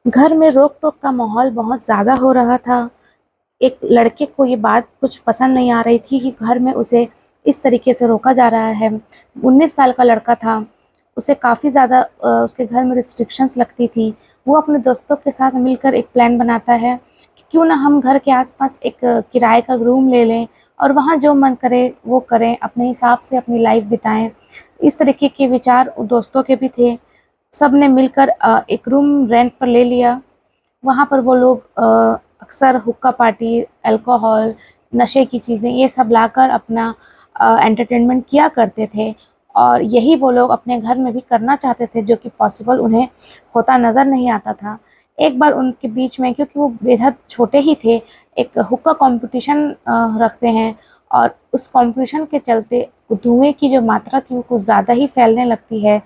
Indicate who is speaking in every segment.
Speaker 1: घर में रोक-टोक का माहौल बहुत ज़्यादा हो रहा था। एक लड़के को ये बात कुछ पसंद नहीं आ रही थी कि घर में उसे इस तरीके से रोका जा रहा है। 19 साल का लड़का था, उसे काफ़ी ज़्यादा उसके घर में रिस्ट्रिक्शंस लगती थी। वो अपने दोस्तों के साथ मिलकर एक प्लान बनाता है कि क्यों ना हम घर के आस-पास एक किराए का रूम ले लें और वहाँ जो मन करे वो करें, अपने हिसाब से अपनी लाइफ़ बिताएँ। इस तरीके के विचार दोस्तों के भी थे। सब ने मिलकर एक रूम रेंट पर ले लिया। वहाँ पर वो लोग अक्सर हुक्का पार्टी, अल्कोहल, नशे की चीज़ें ये सब लाकर अपना एंटरटेनमेंट किया करते थे और यही वो लोग अपने घर में भी करना चाहते थे, जो कि पॉसिबल उन्हें होता नज़र नहीं आता था। एक बार उनके बीच में, क्योंकि वो बेहद छोटे ही थे, एक हुक्का कॉम्पिटिशन रखते हैं और उस कॉम्पिटिशन के चलते धुएँ की जो मात्रा थी वो कुछ ज़्यादा ही फैलने लगती है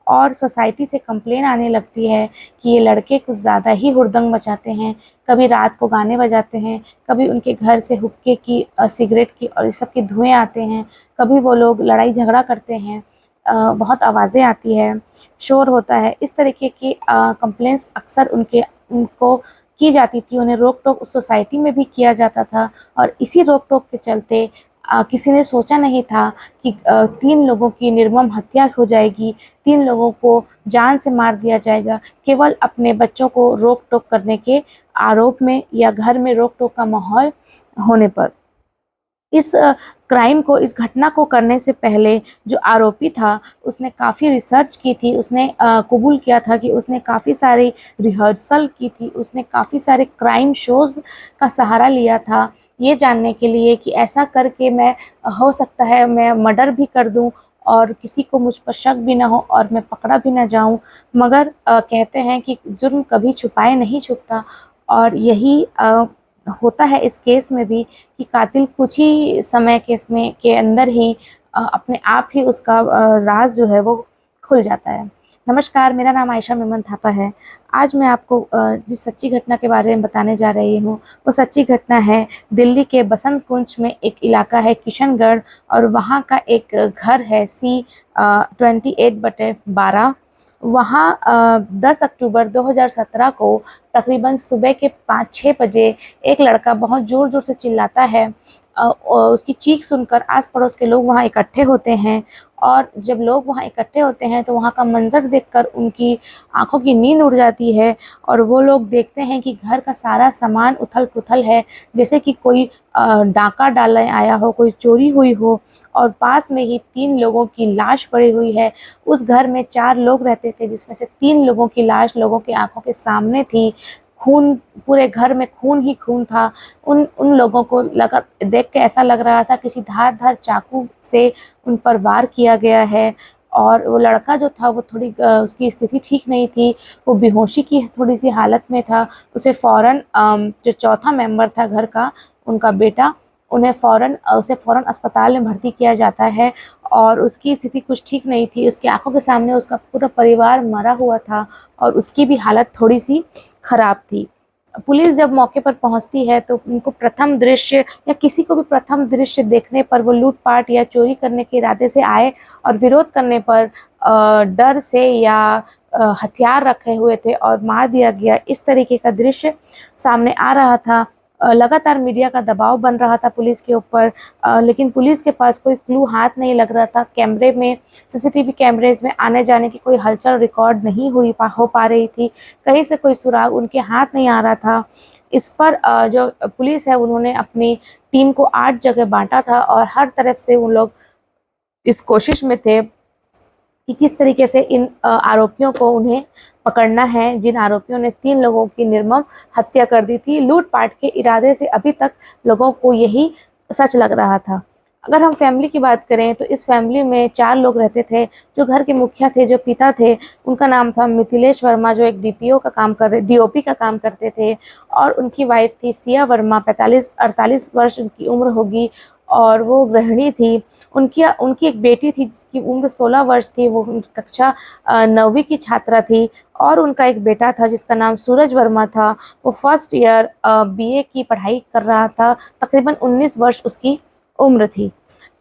Speaker 1: और सोसाइटी से कंप्लेन आने लगती है कि ये लड़के कुछ ज़्यादा ही हुड़दंग मचाते हैं। कभी रात को गाने बजाते हैं, कभी उनके घर से हुक्के की सिगरेट की और इस सब के धुएँ आते हैं, कभी वो लोग लड़ाई झगड़ा करते हैं, बहुत आवाज़ें आती है, शोर होता है। इस तरीके की कंप्लेंट्स अक्सर उनको की जाती थी, उन्हें रोक-टोक उस सोसाइटी में भी किया जाता था और इसी रोक-टोक के चलते किसी ने सोचा नहीं था कि 3 लोगों की निर्मम हत्या हो जाएगी, 3 लोगों को जान से मार दिया जाएगा, केवल अपने बच्चों को रोक-टोक करने के आरोप में या घर में रोक-टोक का माहौल होने पर। इस क्राइम को, इस घटना को करने से पहले जो आरोपी था, उसने काफ़ी रिसर्च की थी, उसने कबूल किया था कि उसने काफ़ी सारी रिहर्सल की थी, उसने काफ़ी सारे क्राइम शोज़ का सहारा लिया था, ये जानने के लिए कि ऐसा करके मैं हो सकता है मैं मर्डर भी कर दूँ और किसी को मुझ पर शक भी ना हो और मैं पकड़ा भी ना जाऊँ। मगर कहते हैं कि जुर्म कभी छुपाए नहीं छुपता और यही होता है इस केस में भी कि कातिल कुछ ही समय के अंदर ही अपने आप ही उसका राज जो है वो खुल जाता है। नमस्कार, मेरा नाम आयशा मेमन थापा है। आज मैं आपको जिस सच्ची घटना के बारे में बताने जा रही हूँ, वो सच्ची घटना है दिल्ली के बसंत कुंज में एक इलाका है किशनगढ़ और वहाँ का एक घर है C 28/12। वहाँ 10 अक्टूबर 2017 को तकरीबन सुबह के 5-6 बजे एक लड़का बहुत ज़ोर-ज़ोर से चिल्लाता है। उसकी चीख सुनकर आस-पड़ोस के लोग वहाँ इकट्ठे होते हैं और जब लोग वहाँ इकट्ठे होते हैं तो वहाँ का मंज़र देखकर उनकी आँखों की नींद उड़ जाती है और वो लोग देखते हैं कि घर का सारा सामान उथल-पुथल है, जैसे कि कोई डाका डालने आया हो, कोई चोरी हुई हो और पास में ही 3 लोगों की लाश पड़ी हुई है। उस घर में 4 लोग रहते थे, जिसमें से 3 लोगों की लाश लोगों की आँखों के सामने थी। खून, पूरे घर में खून ही खून था। उन उन लोगों को लगा, देख के ऐसा लग रहा था किसी धार-धार चाकू से उन पर वार किया गया है और वो लड़का जो था वो थोड़ी उसकी स्थिति ठीक नहीं थी, वो बेहोशी की थोड़ी-सी हालत में था। उसे फ़ौरन जो चौथा मेंबर था घर का, उनका बेटा, उसे फ़ौरन अस्पताल में भर्ती किया जाता है और उसकी स्थिति कुछ ठीक नहीं थी। उसकी आँखों के सामने उसका पूरा परिवार मरा हुआ था और उसकी भी हालत थोड़ी-सी ख़राब थी। पुलिस जब मौके पर पहुंचती है तो उनको प्रथम दृश्य या किसी को भी प्रथम दृश्य देखने पर वो लूट-पाट या चोरी करने के इरादे से आए और विरोध करने पर डर से या हथियार रखे हुए थे और मार दिया गया, इस तरीके का दृश्य सामने आ रहा था। लगातार मीडिया का दबाव बन रहा था पुलिस के ऊपर, लेकिन पुलिस के पास कोई क्लू हाथ नहीं लग रहा था। कैमरे में, सीसीटीवी कैमरेज़ में आने-जाने की कोई हलचल रिकॉर्ड नहीं हो पा रही थी। कहीं से कोई सुराग उनके हाथ नहीं आ रहा था। इस पर जो पुलिस है उन्होंने अपनी टीम को 8 जगह बाँटा था और हर तरफ से वो लोग इस कोशिश में थे कि किस तरीके से इन आरोपियों को उन्हें पकड़ना है, जिन आरोपियों ने 3 लोगों की निर्मम हत्या कर दी थी। लूट-पाट के इरादे से अभी तक लोगों को यही सच लग रहा था। अगर हम फैमिली की बात करें तो इस फैमिली में 4 लोग रहते थे। जो घर के मुखिया थे, जो पिता थे, उनका नाम था मिथिलेश वर्मा, जो एक डीओपी का काम करते थे और उनकी वाइफ़ थी सिया वर्मा, 45-48 वर्ष उनकी उम्र होगी और वो गृहिणी थी। उनकी उनकी एक बेटी थी जिसकी उम्र 16 वर्ष थी, वो कक्षा 9वीं की छात्रा थी और उनका एक बेटा था जिसका नाम सूरज वर्मा था। वो फर्स्ट ईयर बीए की पढ़ाई कर रहा था, तकरीबन 19 वर्ष उसकी उम्र थी।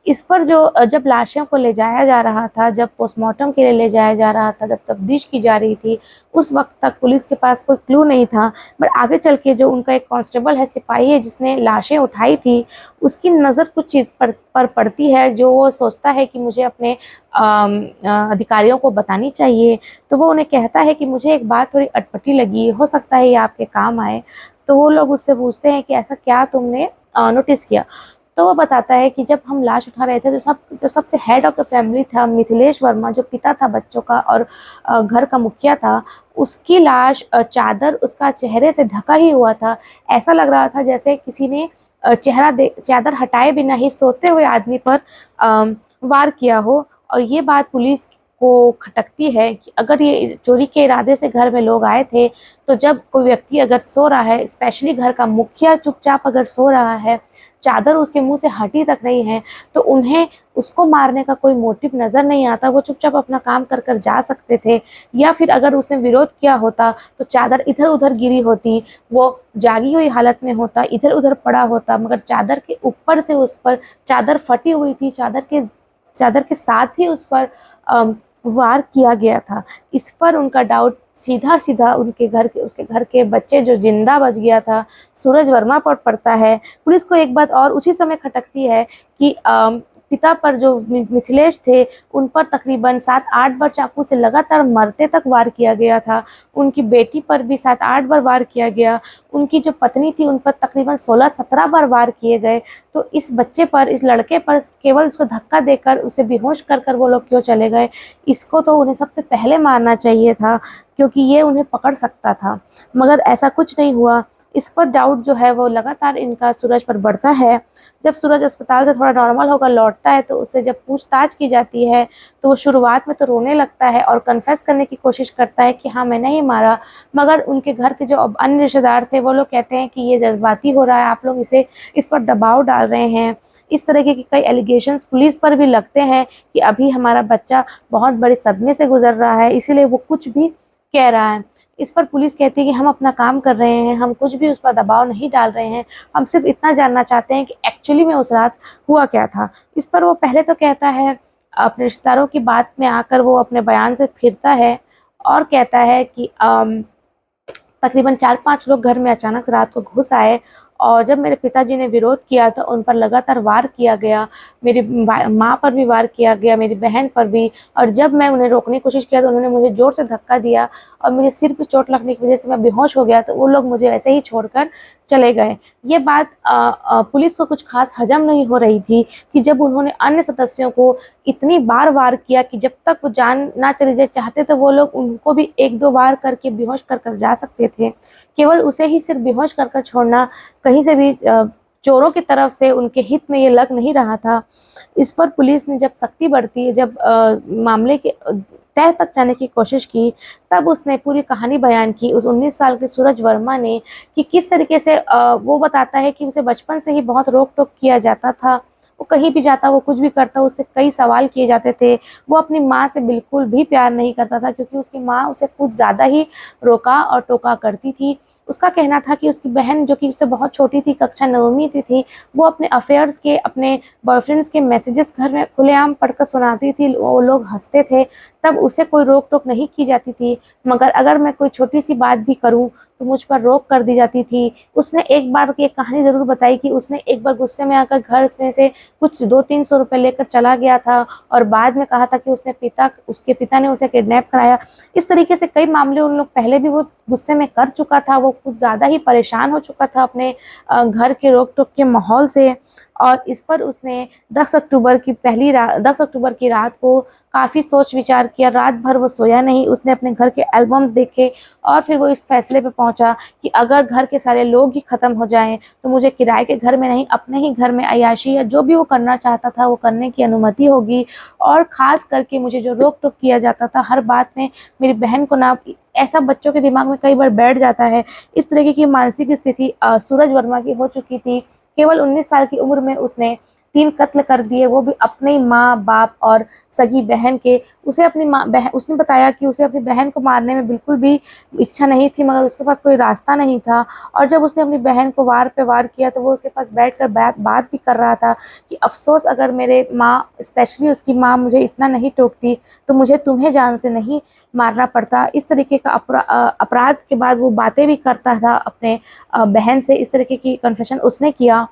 Speaker 1: इस पर जो जब लाशों को ले जाया जा रहा था, जब पोस्टमार्टम के लिए ले जाया जा रहा था, जब तफ्तीश की जा रही थी, उस वक्त तक पुलिस के पास कोई क्लू नहीं था। बट आगे चल के जो उनका एक कांस्टेबल है, सिपाही है, जिसने लाशें उठाई थी, उसकी नज़र कुछ चीज़ पर पड़ती है, जो वो सोचता है कि मुझे अपने अधिकारियों को बतानी चाहिए। तो वो उन्हें कहता है कि मुझे एक बात थोड़ी अटपटी लगी, हो सकता है ये आपके काम आए। तो वो लोग उससे पूछते हैं कि ऐसा क्या तुमने नोटिस किया। तो वो बताता है कि जब हम लाश उठा रहे थे, तो जो सबसे हेड ऑफ द फैमिली था, मिथिलेश वर्मा, जो पिता था बच्चों का और घर का मुखिया था, उसकी लाश चादर उसका चेहरे से ढका ही हुआ था। ऐसा लग रहा था जैसे किसी ने चादर हटाए बिना ही सोते हुए आदमी पर वार किया हो। और ये बात पुलिस को खटकती है कि अगर ये चोरी के इरादे से घर में लोग आए थे, तो जब कोई व्यक्ति अगर सो रहा है, स्पेशली घर का मुखिया चुपचाप अगर सो रहा है, चादर उसके मुंह से हटी तक नहीं है, तो उन्हें उसको मारने का कोई मोटिव नज़र नहीं आता। वो चुपचाप अपना काम कर कर जा सकते थे, या फिर अगर उसने विरोध किया होता तो चादर इधर उधर गिरी होती, वो जागी हुई हालत में होता, इधर उधर पड़ा होता, मगर चादर के ऊपर से उस पर चादर फटी हुई थी, चादर के साथ ही उस पर वार किया गया था। इस पर उनका डाउट सीधा सीधा उसके घर के बच्चे जो जिंदा बच गया था, सूरज वर्मा पर पड़ता है। पुलिस को एक बात और उसी समय खटकती है कि पिता पर जो मिथिलेश थे, उन पर तकरीबन 7-8 बार चाकू से लगातार मरते तक वार किया गया था। उनकी बेटी पर भी 7-8 बार वार किया गया। उनकी जो पत्नी थी, उन पर तकरीबन 16-17 बार वार किए गए। तो इस बच्चे पर, इस लड़के पर केवल उसको धक्का देकर उसे बेहोश कर कर वो लोग क्यों चले गए? इसको तो उन्हें सबसे पहले मारना चाहिए था, क्योंकि ये उन्हें पकड़ सकता था, मगर ऐसा कुछ नहीं हुआ। इस पर डाउट जो है वो लगातार इनका सूरज पर बढ़ता है। जब सूरज अस्पताल से थोड़ा नॉर्मल होकर लौटता है, तो उससे जब पूछताछ की जाती है, तो वो शुरुआत में तो रोने लगता है और कन्फेस करने की कोशिश करता है कि हाँ, मैं नहीं मारा। मगर उनके घर के जो अन्य रिश्तेदार थे, वो लोग कहते हैं कि ये जज्बाती हो रहा है, आप लोग इस पर दबाव डाल रहे हैं। इस तरीके के कई एलिगेशंस पुलिस पर भी लगते हैं कि अभी हमारा बच्चा बहुत बड़े सदमे से गुजर रहा है, इसीलिए वो कुछ भी कह रहा है। इस पर पुलिस कहती है कि हम अपना काम कर रहे हैं, हम कुछ भी उस पर दबाव नहीं डाल रहे हैं, हम सिर्फ इतना जानना चाहते हैं कि एक्चुअली में उस रात हुआ क्या था। इस पर वो पहले तो कहता है, अपने रिश्तेदारों की बात में आकर वो अपने बयान से फिरता है और कहता है कि तकरीबन 4-5 लोग घर में अचानक रात को घुस आए, और जब मेरे पिताजी ने विरोध किया तो उन पर लगातार वार किया गया। मेरी माँ पर भी वार किया गया, मेरी बहन पर भी। और जब मैं उन्हें रोकने की कोशिश किया तो उन्होंने मुझे ज़ोर से धक्का दिया और मुझे सिर पे चोट लगने की वजह से मैं बेहोश हो गया। तो वो लोग मुझे वैसे ही छोड़कर चले गए। ये बात पुलिस को कुछ खास हजम नहीं हो रही थी कि जब उन्होंने अन्य सदस्यों को इतनी बार वार किया कि जब तक वो जान ना चली जाए, चाहते तो वो लोग उनको भी 1-2 वार करके बेहोश कर कर जा सकते थे। केवल उसे ही सिर्फ बेहोश कर कर छोड़ना कहीं से भी चोरों की तरफ से उनके हित में ये लग नहीं रहा था। इस पर पुलिस ने जब सख्ती बरती है, जब मामले के तह तक जाने की कोशिश की, तब उसने पूरी कहानी बयान की उस 19 साल के सूरज वर्मा ने, कि किस तरीके से वो बताता है कि उसे बचपन से ही बहुत रोक टोक किया जाता था। वो कहीं भी जाता, वो कुछ भी करता, उससे कई सवाल किए जाते थे। वो अपनी माँ से बिल्कुल भी प्यार नहीं करता था, क्योंकि उसकी माँ उसे कुछ ज़्यादा ही रोका और टोका करती थी। उसका कहना था कि उसकी बहन, जो कि उससे बहुत छोटी थी, कक्षा 9वीं में थी, वो अपने अफेयर्स के, अपने बॉयफ्रेंड्स के मैसेजेस घर में खुलेआम पढ़कर सुनाती थी। वो लोग हंसते थे, तब उसे कोई रोक टोक नहीं की जाती थी। मगर अगर मैं कोई छोटी सी बात भी करूं तो मुझ पर रोक कर दी जाती थी। उसने एक बार की एक कहानी ज़रूर बताई कि उसने एक बार गुस्से में आकर घर में से कुछ 200-300 रुपये लेकर चला गया था, और बाद में कहा था कि उसके पिता ने उसे किडनैप कराया। इस तरीके से कई मामले उन लोग पहले भी वो गुस्से में कर चुका था। वो कुछ ज़्यादा ही परेशान हो चुका था अपने घर के रोक टोक के माहौल से। और इस पर उसने 10 अक्टूबर की रात को काफ़ी सोच विचार किया। रात भर वो सोया नहीं। उसने अपने घर के एल्बम्स देखे और फिर वो इस फैसले पे पहुंचा कि अगर घर के सारे लोग ही ख़त्म हो जाएं तो मुझे किराए के घर में नहीं, अपने ही घर में अय्याशी या जो भी वो करना चाहता था वो करने की अनुमति होगी। और ख़ास करके मुझे जो रोक टोक किया जाता था हर बात में, मेरी बहन को ना, ऐसा बच्चों के दिमाग में कई बार बैठ जाता है। इस तरीके की मानसिक स्थिति सूरज वर्मा की हो चुकी थी। केवल 19 साल की उम्र में उसने 3 कत्ल कर दिए, वो भी अपनी माँ बाप और सगी बहन के। उसे अपनी उसने बताया कि उसे अपनी बहन को मारने में बिल्कुल भी इच्छा नहीं थी, मगर उसके पास कोई रास्ता नहीं था। और जब उसने अपनी बहन को वार पे वार किया तो वो उसके पास बैठकर बात भी कर रहा था कि अफ़सोस, अगर मेरे माँ, स्पेशली उसकी माँ, मुझे इतना नहीं टोकती तो मुझे तुम्हें जान से नहीं मारना पड़ता। इस तरीके का अपराध के बाद वो बातें भी करता था अपने बहन से। इस तरीके की कन्फेशन उसने किया।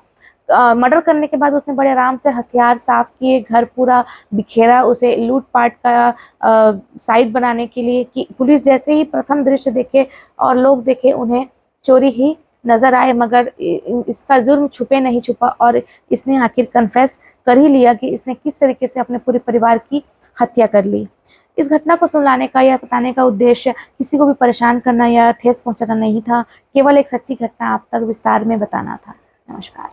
Speaker 1: मर्डर करने के बाद उसने बड़े आराम से हथियार साफ किए, घर पूरा बिखेरा, उसे लूटपाट का साइट बनाने के लिए कि पुलिस जैसे ही प्रथम दृश्य देखे और लोग देखे उन्हें चोरी ही नजर आए, मगर इसका जुर्म छुपे नहीं छुपा और इसने आखिर कन्फेस कर ही लिया कि इसने किस तरीके से अपने पूरे परिवार की हत्या कर ली। इस घटना को सुनाने का या बताने का उद्देश्य किसी को भी परेशान करना या ठेस पहुंचाना नहीं था, केवल एक सच्ची घटना आप तक विस्तार में बताना था। नमस्कार।